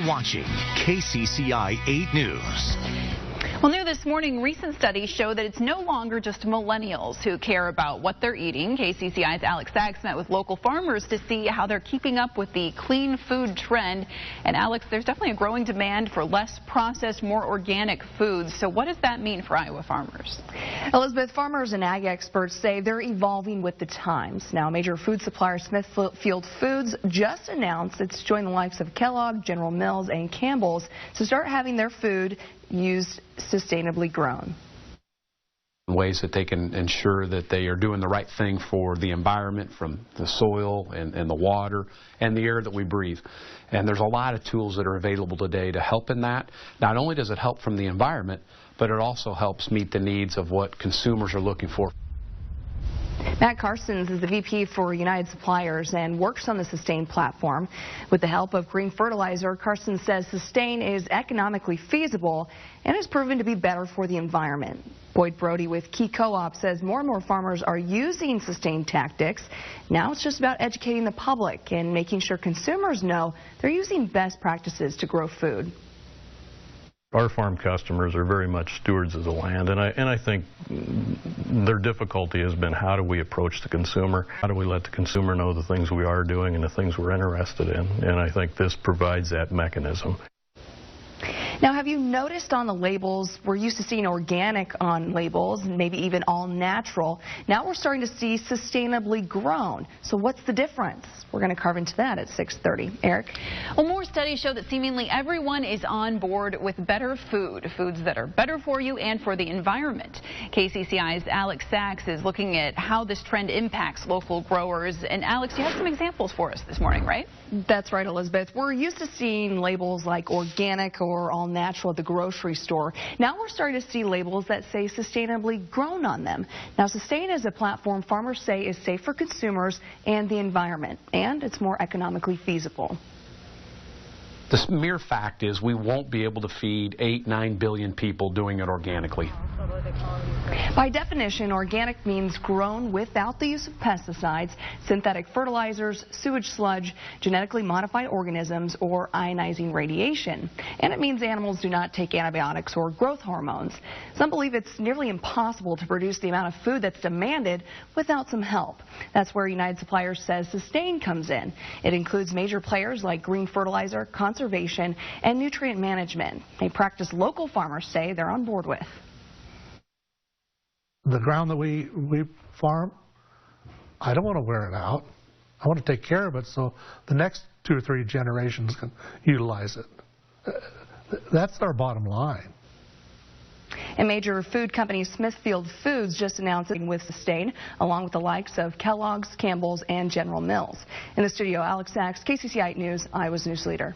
watching KCCI 8 News. Well, new this morning, recent studies show that it's no longer just millennials who care about what they're eating. KCCI's Alex Sachs met with local farmers to see how they're keeping up with the clean food trend. And Alex, there's definitely a growing demand for less processed, more organic foods. So what does that mean for Iowa farmers? Elizabeth, farmers and ag experts say they're evolving with the times. Now, major food supplier Smithfield Foods just announced it's joined the likes of Kellogg, General Mills, and Campbell's to start having their food used sustainably grown. Ways that they can ensure that they are doing the right thing for the environment, from the soil and the water and the air that we breathe. And there's a lot of tools that are available today to help in that. Not only does it help from the environment, but it also helps meet the needs of what consumers are looking for. Matt Carsons is the VP for United Suppliers and works on the Sustain platform. With the help of green fertilizer, Carsons says Sustain is economically feasible and has proven to be better for the environment. Boyd Brody with Key Co-op says more and more farmers are using Sustain tactics. Now it's just about educating the public and making sure consumers know they're using best practices to grow food. Our farm customers are very much stewards of the land, and I think their difficulty has been, how do we approach the consumer? How do we let the consumer know the things we are doing and the things we're interested in? And I think this provides that mechanism. Now, have you noticed on the labels, we're used to seeing organic on labels, and maybe even all natural. Now we're starting to see sustainably grown. So what's the difference? We're going to carve into that at 6:30. Eric? Well, more studies show that seemingly everyone is on board with better food, foods that are better for you and for the environment. KCCI's Alex Sachs is looking at how this trend impacts local growers. And Alex, you have some examples for us this morning, right? That's right, Elizabeth. We're used to seeing labels like organic or all natural at the grocery store. Now we're starting to see labels that say sustainably grown on them. Now, Sustain is a platform farmers say is safe for consumers and the environment, and it's more economically feasible. The mere fact is we won't be able to feed 8-9 billion people doing it organically. By definition, organic means grown without the use of pesticides, synthetic fertilizers, sewage sludge, genetically modified organisms, or ionizing radiation. And it means animals do not take antibiotics or growth hormones. Some believe it's nearly impossible to produce the amount of food that's demanded without some help. That's where United Suppliers says Sustain comes in. It includes major players like green fertilizer, conservation, and nutrient management, a practice local farmers say they're on board with. The ground that we farm, I don't want to wear it out. I want to take care of it so the next 2 or 3 generations can utilize it. That's our bottom line. And major food company Smithfield Foods just announced it with Sustain, along with the likes of Kellogg's, Campbell's, and General Mills. In the studio, Alex Sachs, KCCI 8 News, Iowa's news leader.